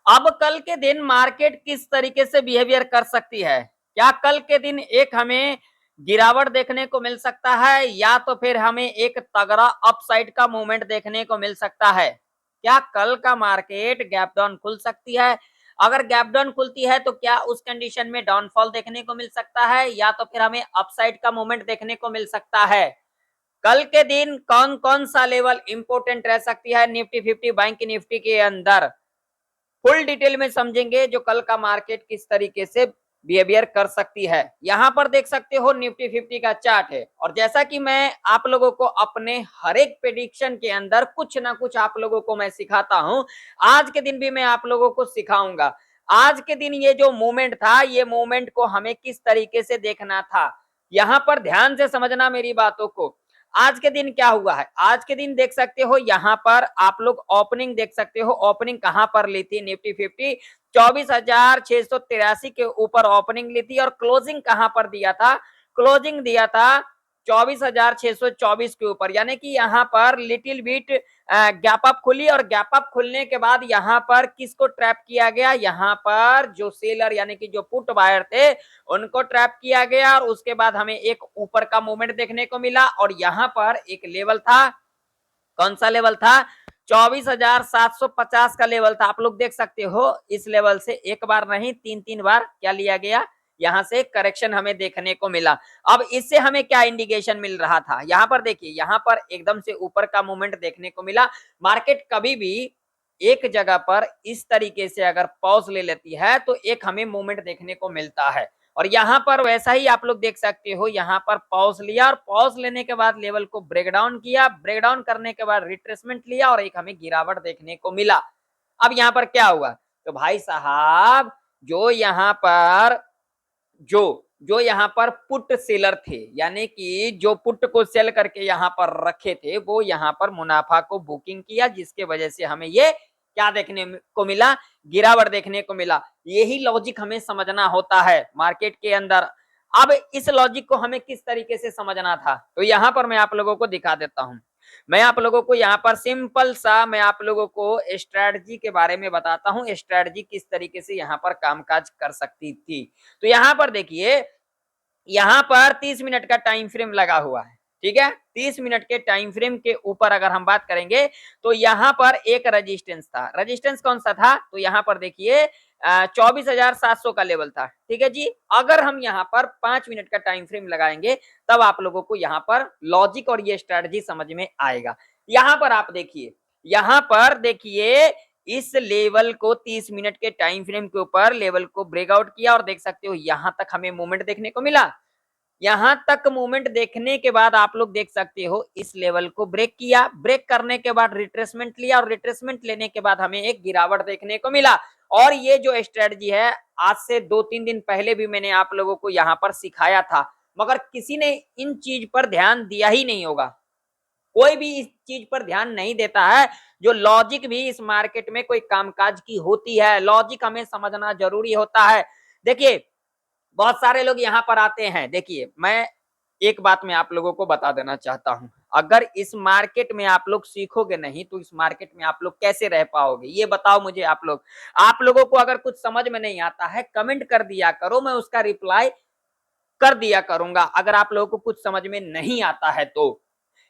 अब कल के दिन मार्केट किस तरीके से बिहेवियर कर सकती है? क्या कल के दिन एक हमें गिरावट देखने को मिल सकता है या तो फिर हमें एक तगड़ा अपसाइड का मूवमेंट देखने को मिल सकता है? क्या कल का मार्केट गैप डाउन खुल सकती है? अगर गैप डाउन खुलती है तो क्या उस कंडीशन में डाउनफॉल देखने को मिल सकता है या तो फिर हमें अपसाइड का मूवमेंट देखने को मिल सकता है? कल के दिन कौन-कौन सा लेवल इंपॉर्टेंट रह सकती है निफ्टी 50 बैंक निफ्टी के अंदर? फुल डिटेल में समझेंगे जो कल का मार्केट किस तरीके से बिहेवियर कर सकती है। यहां पर देख सकते हो निफ्टी 50 का चार्ट है और जैसा कि मैं आप लोगों को अपने हर एक प्रेडिक्शन के अंदर कुछ ना कुछ आप लोगों को मैं सिखाता हूं, आज के दिन भी मैं आप लोगों को सिखाऊंगा। आज के दिन ये जो मूवमेंट था, ये मूवमेंट को हमें किस तरीके से देखना था, यहां पर ध्यान से समझना मेरी बातों को। आज के दिन क्या हुआ है? आज के दिन देख सकते हो यहां पर आप लोग ओपनिंग देख सकते हो। ओपनिंग कहां पर ली थी निफ्टी 50? 24,683 के ऊपर ओपनिंग ली थी और क्लोजिंग कहां पर दिया था? क्लोजिंग दिया था 24,624 के ऊपर, यानी कि यहां पर लिटिल बिट गैप अप खुली और गैप अप खुलने के बाद यहां पर किसको ट्रैप किया गया? यहां पर जो सेलर यानी कि जो पुट बायर थे उनको ट्रैप किया गया और उसके बाद हमें एक ऊपर का मूवमेंट देखने को मिला और यहां पर एक लेवल था। कौन सा लेवल था? 24,750 का लेवल था। आप लोग देख सकते हो इस लेवल से एक बार नहीं तीन तीन बार क्या लिया गया, यहां से करेक्शन हमें देखने को मिला। अब इससे हमें क्या इंडिकेशन मिल रहा था? यहां पर देखिए, यहां पर एकदम से ऊपर का मूवमेंट देखने को मिला। मार्केट कभी भी एक जगह पर इस तरीके से अगर पॉज ले लेती है तो एक हमें मूवमेंट देखने को मिलता है और यहां पर वैसा ही आप लोग देख सकते हो, यहां पर पॉज लिया और पॉज लेने के बाद लेवल को ब्रेक डाउन किया, ब्रेक डाउन करने के बाद रिट्रेसमेंट लिया और एक हमें गिरावट देखने को मिला। अब यहां पर क्या हुआ? तो भाई साहब, जो यहां पर जो जो यहाँ पर पुट सेलर थे, यानी कि जो पुट को सेल करके यहाँ पर रखे थे, वो यहाँ पर मुनाफा को बुकिंग किया, जिसके वजह से हमें ये क्या देखने को मिला? गिरावट देखने को मिला। यही लॉजिक हमें समझना होता है मार्केट के अंदर। अब इस लॉजिक को हमें किस तरीके से समझना था, तो यहाँ पर मैं आप लोगों को दिखा देता हूं। मैं आप लोगों को यहाँ पर सिंपल सा मैं आप लोगों को स्ट्रेटजी के बारे में बताता हूं, स्ट्रेटजी किस तरीके से यहाँ पर कामकाज कर सकती थी। तो यहाँ पर देखिए, यहां पर 30 मिनट का टाइम फ्रेम लगा हुआ है, ठीक है। 30 मिनट के टाइम फ्रेम के ऊपर अगर हम बात करेंगे तो यहां पर एक रेजिस्टेंस था। रेजिस्टेंस कौन सा था? तो यहां पर देखिए 24,700 का लेवल था, ठीक है जी। अगर हम यहां पर 5 मिनट का टाइम फ्रेम लगाएंगे तब आप लोगों को यहां पर लॉजिक और ये स्ट्रेटजी समझ में आएगा। यहां पर आप देखिए, यहां पर देखिए इस लेवल को 30 मिनट के टाइम फ्रेम के ऊपर लेवल को ब्रेकआउट किया और देख सकते हो यहां तक हमें मूवमेंट देखने को मिला। यहां तक मूवमेंट देखने के बाद आप लोग देख सकते हो इस लेवल को ब्रेक किया, ब्रेक करने के बाद रिट्रेसमेंट लिया और रिट्रेसमेंट लेने के बाद हमें एक गिरावट देखने को मिला। और ये जो स्ट्रेटजी है, आज से 2-3 दिन पहले भी मैंने आप लोगों को यहां पर सिखाया था, मगर किसी ने इन चीज पर ध्यान दिया ही नहीं होगा। कोई भी इस चीज पर ध्यान नहीं देता है। जो लॉजिक भी इस मार्केट में कोई कामकाज की होती है, लॉजिक हमें समझना जरूरी होता है। देखिए, बहुत सारे लोग यहाँ पर आते हैं। देखिए, मैं एक बात मैं आप लोगों को बता देना चाहता हूं, अगर इस मार्केट में आप लोग सीखोगे नहीं तो इस मार्केट में आप लोग कैसे रह पाओगे? ये बताओ मुझे आप लोग। आप लोगों को अगर कुछ समझ में नहीं आता है, कमेंट कर दिया करो, मैं उसका रिप्लाई कर दिया करूंगा अगर आप लोगों को कुछ समझ में नहीं आता है तो।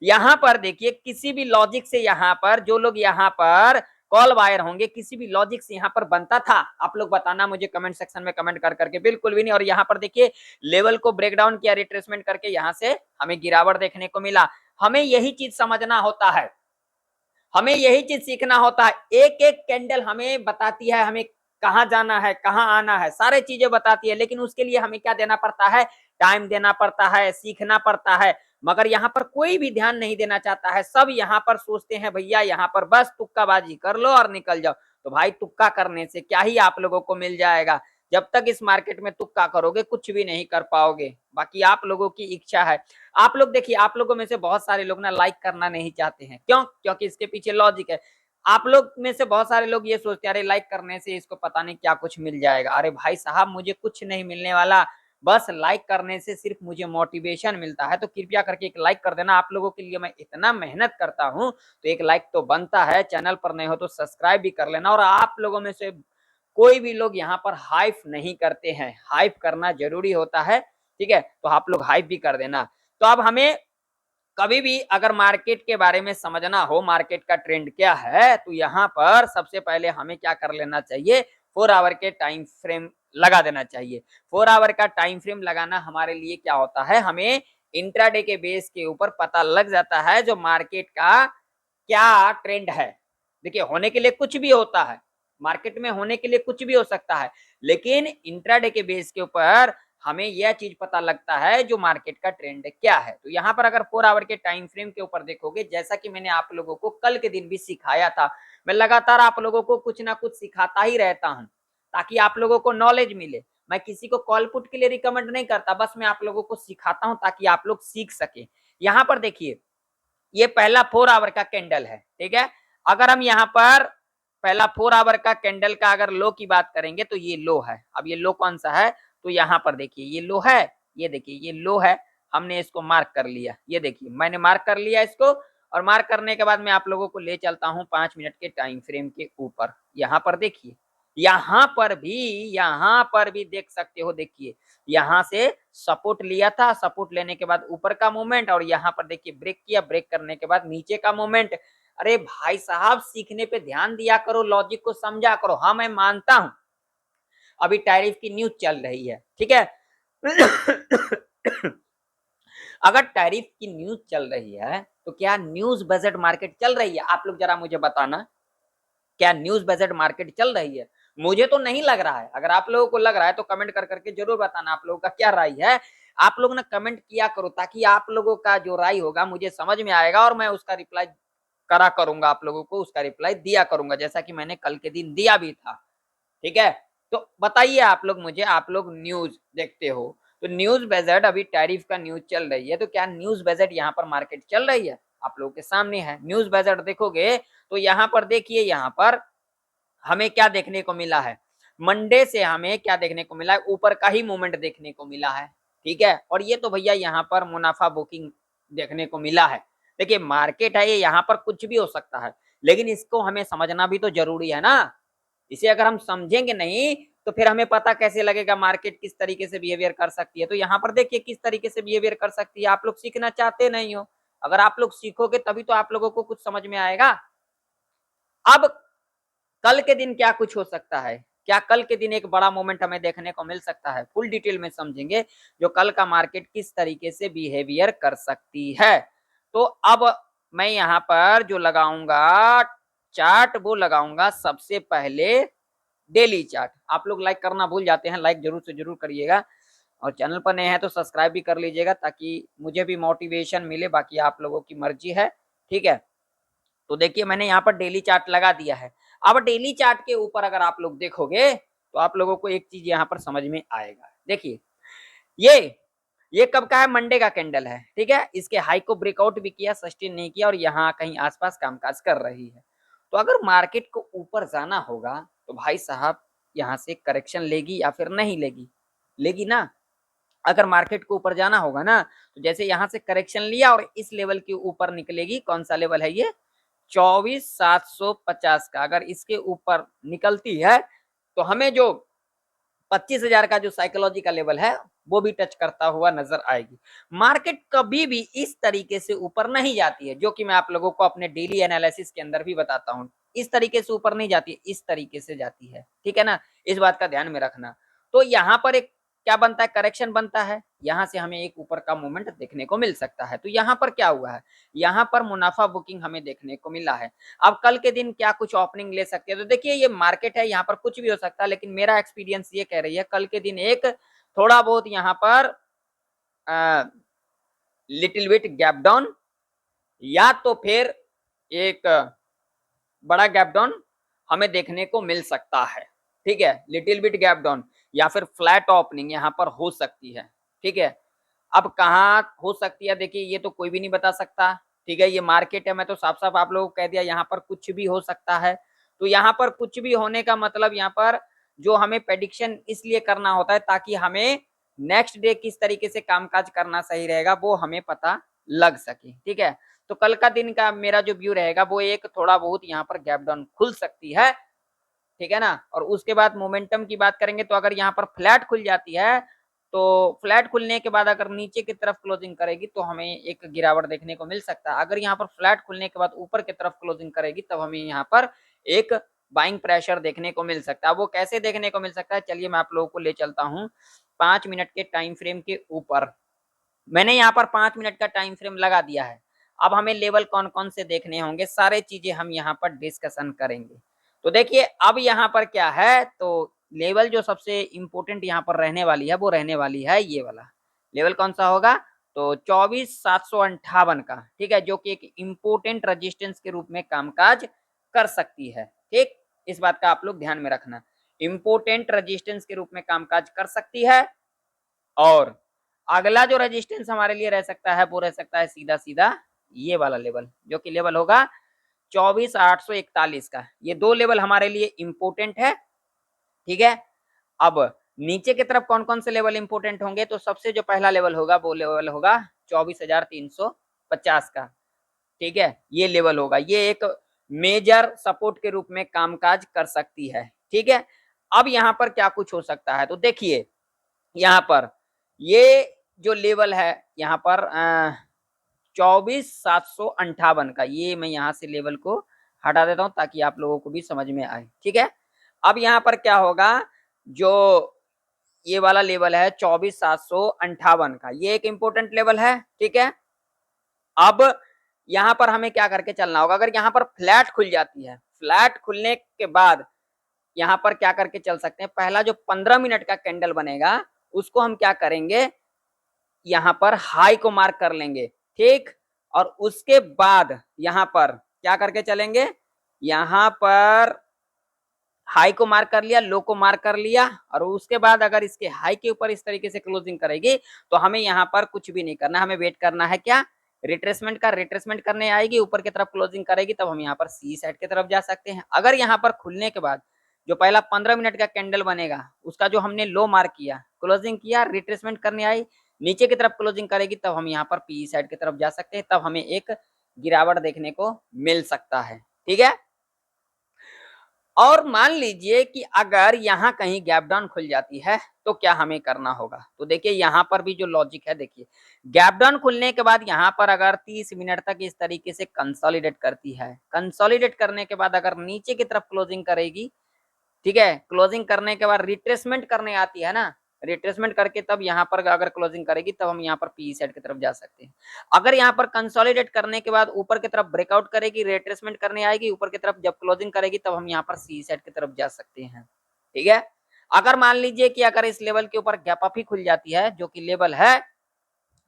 यहां पर देखिए, किसी भी लॉजिक से यहां पर जो लोग यहां पर कॉल वायर होंगे, किसी भी लॉजिक से यहां पर बनता था? आप लोग बताना मुझे कमेंट सेक्शन में, कमेंट कर करके। बिल्कुल भी नहीं। और यहां पर देखिए, लेवल को ब्रेक डाउन किया, रिट्रेसमेंट करके यहां से हमें गिरावट देखने को मिला। हमें यही चीज समझना होता है, हमें यही चीज सीखना होता है। एक एक कैंडल हमें बताती है हमें कहां जाना है, कहां आना है, सारे चीजें बताती है, लेकिन उसके लिए हमें क्या देना पड़ता है? टाइम देना पड़ता है, सीखना पड़ता है। मगर यहाँ पर कोई भी ध्यान नहीं देना चाहता है। सब यहाँ पर सोचते हैं भैया यहाँ पर बस तुक्काबाजी कर लो और निकल जाओ। तो भाई, तुक्का करने से क्या ही आप लोगों को मिल जाएगा? जब तक इस मार्केट में तुक्का करोगे कुछ भी नहीं कर पाओगे। बाकी आप लोगों की इच्छा है। आप लोग देखिए, आप लोगों में से बहुत सारे लोग ना लाइक करना नहीं चाहते हैं। क्यों? क्योंकि इसके पीछे लॉजिक है। आप लोग में से बहुत सारे लोग ये सोचते हैं, अरे लाइक करने से इसको पता नहीं क्या कुछ मिल जाएगा। अरे भाई साहब, मुझे कुछ नहीं मिलने वाला। बस लाइक करने से सिर्फ मुझे मोटिवेशन मिलता है। तो कृपया करके एक लाइक कर देना। आप लोगों के लिए मैं इतना मेहनत करता हूं तो एक लाइक तो बनता है। चैनल पर नए हो तो सब्सक्राइब भी कर लेना। और आप लोगों में से कोई भी लोग यहाँ पर हाइप नहीं करते हैं, हाइप करना जरूरी होता है, ठीक है, तो आप लोग हाइप भी कर देना। तो अब हमें कभी भी अगर मार्केट के बारे में समझना हो, मार्केट का ट्रेंड क्या है, तो यहाँ पर सबसे पहले हमें क्या कर लेना चाहिए, 4 आवर के टाइम फ्रेम लगा देना चाहिए। 4 आवर का टाइम फ्रेम लगाना हमारे लिए क्या होता है, हमें इंट्राडे के बेस के ऊपर पता लग जाता है जो मार्केट का क्या ट्रेंड है। देखिए होने के लिए कुछ भी होता है, मार्केट में होने के लिए कुछ भी हो सकता है, लेकिन इंट्राडे के बेस के ऊपर हमें यह चीज पता लगता है जो मार्केट का ट्रेंड क्या है। तो यहाँ पर अगर 4 आवर के टाइम फ्रेम के ऊपर देखोगे, जैसा कि मैंने आप लोगों को कल के दिन भी सिखाया था, मैं लगातार आप लोगों को कुछ ना कुछ सिखाता ही रहता हूँ ताकि आप लोगों को नॉलेज मिले। मैं किसी को कॉल पुट के लिए रिकमेंड नहीं करता, बस मैं आप लोगों को सिखाता हूँ ताकि आप लोग सीख सके। यहाँ पर देखिए ये पहला 4 आवर का कैंडल है, ठीक है। अगर हम यहाँ पर पहला 4 आवर का कैंडल का अगर लो की बात करेंगे तो ये लो है। अब ये लो कौन सा है, तो यहाँ पर देखिए ये लो है, ये देखिए ये लो है, हमने इसको मार्क कर लिया, ये देखिए मैंने मार्क कर लिया इसको। और मार्क करने के बाद मैं आप लोगों को ले चलता हूँ 5 मिनट के टाइम फ्रेम के ऊपर। यहाँ पर देखिए, यहाँ पर भी देख सकते हो, देखिए यहाँ से सपोर्ट लिया था, सपोर्ट लेने के बाद ऊपर का मूवमेंट, और यहाँ पर देखिए ब्रेक किया, ब्रेक करने के बाद नीचे का मूवमेंट। अरे भाई साहब सीखने पे ध्यान दिया करो, लॉजिक को समझा करो। हाँ मैं मानता हूं अभी टैरिफ की न्यूज चल रही है, ठीक है। अगर टैरिफ की न्यूज चल रही है तो क्या न्यूज बजट मार्केट चल रही है, आप लोग जरा मुझे बताना, क्या न्यूज बजट मार्केट चल रही है? मुझे तो नहीं लग रहा है। अगर आप लोगों को लग रहा है तो कमेंट कर करके जरूर बताना आप लोगों का क्या राय है। आप लोग ना कमेंट किया करो ताकि आप लोगों का जो राय होगा मुझे समझ में आएगा और मैं उसका रिप्लाई करा करूंगा, आप लोगों को उसका रिप्लाई दिया करूंगा, जैसा कि मैंने कल के दिन दिया भी था, ठीक है। तो बताइए आप लोग मुझे, आप लोग न्यूज देखते हो तो न्यूज बजट, अभी टैरिफ का न्यूज चल रही है, तो क्या न्यूज बजट यहाँ पर मार्केट चल रही है? आप लोगों के सामने है न्यूज बजट, देखोगे तो यहाँ पर देखिए, यहाँ पर हमें क्या देखने को मिला है, मंडे से हमें क्या देखने को मिला है, ऊपर का ही मूवमेंट देखने को मिला है, ठीक है। और ये तो भैया यहाँ पर मुनाफा बुकिंग देखने को मिला है। देखिए मार्केट है ये, यहाँ पर कुछ भी हो सकता है, लेकिन इसको हमें समझना भी तो जरूरी है ना। इसे अगर हम समझेंगे नहीं तो फिर हमें पता कैसे लगेगा मार्केट किस तरीके से बिहेवियर कर सकती है। तो यहाँ पर देखिए किस तरीके से बिहेवियर कर सकती है। आप लोग सीखना चाहते नहीं हो, अगर आप लोग सीखोगे तभी तो आप लोगों को कुछ समझ में आएगा। अब कल के दिन क्या कुछ हो सकता है, क्या कल के दिन एक बड़ा मोमेंट हमें देखने को मिल सकता है, फुल डिटेल में समझेंगे जो कल का मार्केट किस तरीके से बिहेवियर कर सकती है। तो अब मैं यहाँ पर जो लगाऊंगा चार्ट, वो लगाऊंगा सबसे पहले डेली चार्ट। आप लोग लाइक करना भूल जाते हैं, लाइक जरूर से जरूर करिएगा, और चैनल पर नए हैं तो सब्सक्राइब भी कर लीजिएगा ताकि मुझे भी मोटिवेशन मिले, बाकी आप लोगों की मर्जी है, ठीक है। तो देखिए मैंने यहाँ पर डेली चार्ट लगा दिया है। अब डेली चार्ट के ऊपर अगर आप लोग देखोगे तो आप लोगों को एक चीज यहाँ पर समझ में आएगा। देखिए ये कब का है, मंडे का कैंडल है, ठीक है। इसके हाई को ब्रेकआउट भी किया, सस्टेन नहीं किया, और यहाँ कहीं आसपास कामकाज कर रही है। तो अगर मार्केट को ऊपर जाना होगा तो भाई साहब यहाँ से करेक्शन लेगी या फिर नहीं लेगी, लेगी ना। अगर मार्केट को ऊपर जाना होगा ना तो जैसे यहाँ से करेक्शन लिया और इस लेवल के ऊपर निकलेगी, कौन सा लेवल है ये, 24,750 का। अगर इसके ऊपर निकलती है तो हमें जो 25,000 का जो साइकोलॉजी का लेवल है वो भी टच करता हुआ नजर आएगी। मार्केट कभी भी इस तरीके से ऊपर नहीं जाती है, जो कि मैं आप लोगों को अपने डेली एनालिसिस के अंदर भी बताता हूँ। इस तरीके से ऊपर नहीं जाती, इस तरीके से जाती है, ठीक है ना। इस बात का ध्यान में रखना। तो यहाँ पर एक क्या बनता है, करेक्शन बनता है, यहाँ से हमें एक ऊपर का मूवमेंट देखने को मिल सकता है। तो यहाँ पर क्या हुआ है, यहाँ पर मुनाफा बुकिंग हमें देखने को मिला है। अब कल के दिन क्या कुछ ओपनिंग ले सकते हैं, तो देखिए ये मार्केट है, यहाँ पर कुछ भी हो सकता है, लेकिन मेरा एक्सपीरियंस ये कह रही है कल के दिन एक थोड़ा बहुत यहाँ पर लिटिल बिट गैप डाउन, या तो फिर एक बड़ा गैप डाउन हमें देखने को मिल सकता है, ठीक है। लिटिल बिट गैप डाउन या फिर फ्लैट ओपनिंग यहाँ पर हो सकती है, ठीक है। अब कहाँ हो सकती है, देखिए ये तो कोई भी नहीं बता सकता, ठीक है। ये मार्केट है, मैं तो साफ साफ आप लोगों को कह दिया यहाँ पर कुछ भी हो सकता है। तो यहाँ पर कुछ भी होने का मतलब, यहाँ पर जो हमें प्रेडिक्शन इसलिए करना होता है ताकि हमें नेक्स्ट डे किस तरीके से कामकाज करना सही रहेगा वो हमें पता लग सके, ठीक है। तो कल का दिन का मेरा जो व्यू रहेगा वो एक थोड़ा बहुत यहाँ पर गैप डाउन खुल सकती है, ठीक है ना। और उसके बाद मोमेंटम की बात करेंगे तो अगर यहाँ पर फ्लैट खुल जाती है तो फ्लैट खुलने के बाद अगर नीचे की तरफ क्लोजिंग करेगी तो हमें एक गिरावट देखने को मिल सकता है। अगर यहाँ पर फ्लैट खुलने के बाद ऊपर की तरफ क्लोजिंग करेगी तब हमें यहाँ पर एक बाइंग प्रेशर देखने को मिल सकता है। वो कैसे देखने को मिल सकता है, चलिए मैं आप लोगों को ले चलता हूँ 5 मिनट के टाइम फ्रेम के ऊपर। मैंने यहाँ पर 5 मिनट का टाइम फ्रेम लगा दिया है। अब हमें लेवल कौन कौन से देखने होंगे, सारे चीजें हम यहाँ पर डिस्कशन करेंगे। तो देखिए अब यहाँ पर क्या है, तो लेवल जो सबसे इंपॉर्टेंट यहाँ पर रहने वाली है वो रहने वाली है ये वाला लेवल। कौन सा होगा, तो 24,758 का, ठीक है, जो कि एक इंपॉर्टेंट रेजिस्टेंस के रूप में कामकाज कर सकती है। ठीक, इस बात का आप लोग ध्यान में रखना, इंपॉर्टेंट रेजिस्टेंस के रूप में कामकाज कर सकती है। और अगला जो रेजिस्टेंस हमारे लिए रह सकता है वो रह सकता है सीधा सीधा ये वाला लेवल, जो कि लेवल होगा 24,841 का। ये दो लेवल हमारे लिए इंपॉर्टेंट है, ठीक है। अब नीचे की तरफ कौन कौन से लेवल इंपॉर्टेंट होंगे, तो सबसे जो पहला लेवल होगा वो लेवल होगा 24,350 का, ठीक है। ये लेवल होगा, ये एक मेजर सपोर्ट के रूप में कामकाज कर सकती है, ठीक है। अब यहाँ पर क्या कुछ हो सकता है, तो देखिए यहाँ पर ये जो लेवल है यहाँ पर 24,758 का, ये मैं यहाँ से लेवल को हटा देता हूँ ताकि आप लोगों को भी समझ में आए, ठीक है। अब यहाँ पर क्या होगा, जो ये वाला लेवल है 24,758 का, ये एक इंपॉर्टेंट लेवल है, ठीक है। अब यहाँ पर हमें क्या करके चलना होगा, अगर यहाँ पर फ्लैट खुल जाती है, फ्लैट खुलने के बाद यहाँ पर क्या करके चल सकते हैं, पहला जो 15 मिनट का कैंडल बनेगा उसको हम क्या करेंगे, यहाँ पर हाई को मार्क कर लेंगे, ठीक। और उसके बाद यहाँ पर क्या करके चलेंगे, यहाँ पर हाई को मार्क कर लिया, लो को मार्क कर लिया, और उसके बाद अगर इसके हाई के ऊपर इस तरीके से क्लोजिंग करेगी तो हमें यहाँ पर कुछ भी नहीं करना, हमें वेट करना है क्या, रिट्रेसमेंट का। रिट्रेसमेंट करने आएगी, ऊपर की तरफ क्लोजिंग करेगी, तब हम यहाँ पर सी साइड की तरफ जा सकते हैं। अगर यहाँ पर खुलने के बाद जो पहला 15 मिनट का कैंडल बनेगा उसका जो हमने लो मार्क किया, क्लोजिंग किया, रिट्रेसमेंट करने आई, नीचे की तरफ क्लोजिंग करेगी, तब हम यहाँ पर पी साइड की तरफ जा सकते हैं, तब हमें एक गिरावट देखने को मिल सकता है, ठीक है। और मान लीजिए कि अगर यहाँ कहीं गैप डाउन खुल जाती है तो क्या हमें करना होगा, तो देखिए यहाँ पर भी जो लॉजिक है, देखिए गैप डाउन खुलने के बाद यहाँ पर अगर 30 मिनट तक इस तरीके से कंसोलिडेट करती है, कंसोलिडेट करने के बाद अगर नीचे की तरफ क्लोजिंग करेगी, ठीक है, क्लोजिंग करने के बाद रिट्रेसमेंट करने आती है ना, रिट्रेसमेंट करके तब यहाँ पर अगर क्लोजिंग करेगी तब हम यहाँ पर पी साइड की तरफ जा सकते हैं। अगर यहाँ पर कंसोलिडेट करने के बाद ऊपर की तरफ ब्रेकआउट करेगी, रिट्रेसमेंट करने आएगी, ऊपर की तरफ जब क्लोजिंग करेगी तब हम यहाँ पर सी साइड की तरफ जा सकते हैं, ठीक है। अगर मान लीजिए कि अगर इस लेवल के ऊपर गैप अप ही खुल जाती है जो कि लेवल है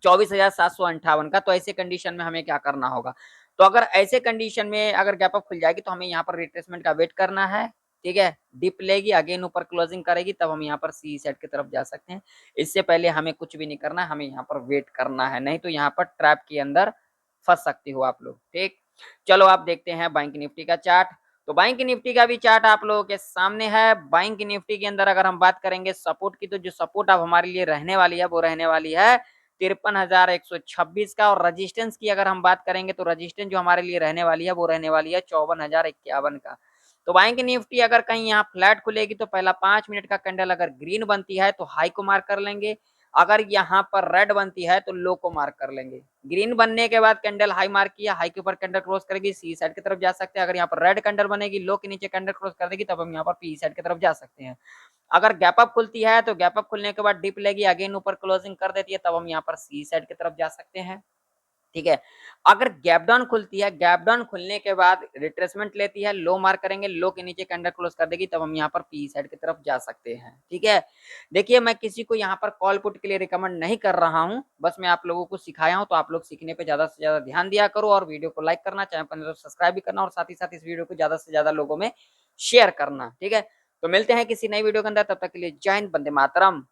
24,758 का, तो ऐसे कंडीशन में हमें क्या करना होगा, तो अगर ऐसे कंडीशन में अगर गैप अप खुल जाएगी तो हमें यहाँ पर रिट्रेसमेंट का वेट करना है, ठीक है। डिप लेगी, अगेन ऊपर क्लोजिंग करेगी, तब हम यहाँ पर सी सेट की तरफ जा सकते हैं। इससे पहले हमें कुछ भी नहीं करना, हमें यहाँ पर वेट करना है, नहीं तो यहाँ पर ट्रैप के अंदर फंस सकते हो आप लोग, ठीक। चलो आप देखते हैं बैंक निफ्टी का चार्ट। तो बैंक निफ्टी का भी चार्ट आप लोगों के सामने है। बैंक निफ्टी के अंदर अगर हम बात करेंगे सपोर्ट की, तो जो सपोर्ट अब हमारे लिए रहने वाली है वो रहने वाली है 53,126 का। और रजिस्टेंस की अगर हम बात करेंगे तो रजिस्टेंस जो हमारे लिए रहने वाली है वो रहने वाली है 54,051 का। तो बैंक निफ्टी अगर कहीं यहाँ फ्लैट खुलेगी तो पहला 5 मिनट का कैंडल अगर ग्रीन बनती है तो हाई को मार्क कर लेंगे, अगर यहाँ पर रेड बनती है तो लो को मार्क कर लेंगे। ग्रीन बनने के बाद कैंडल हाई मार्क किया, हाई के ऊपर कैंडल क्रॉस करेगी, सी साइड की तरफ जा सकते हैं। अगर यहाँ पर रेड कैंडल बनेगी, लो के नीचे कैंडल क्रॉस कर देगी, तब हम यहाँ पर पी साइड की तरफ जा सकते हैं। अगर गैप अप खुलती है तो गैप अप खुलने के बाद डिप लेगी, अगेन ऊपर क्लोजिंग कर देती है, तब हम यहाँ पर सी साइड की तरफ जा सकते हैं, ठीक है। अगर गैप डाउन खुलती है, गैप डाउन खुलने के बाद रिट्रेसमेंट लेती है, लो मार्क करेंगे, लो के नीचे कैंडल क्लोज कर देगी, तब हम यहाँ पर पी साइड की तरफ जा सकते हैं, ठीक है। देखिए मैं किसी को यहाँ पर कॉल पुट के लिए रिकमेंड नहीं कर रहा हूँ, बस मैं आप लोगों को सिखाया हूँ, तो आप लोग सीखने पे ज्यादा से ज्यादा ध्यान दिया करो और वीडियो को लाइक करना, चैनल पर सब्सक्राइब भी करना और साथ ही साथ इस वीडियो को ज्यादा से ज्यादा लोगों में शेयर करना, ठीक है। तो मिलते हैं किसी नई वीडियो के अंदर, तब तक के लिए जय हिंद, वंदे मातरम।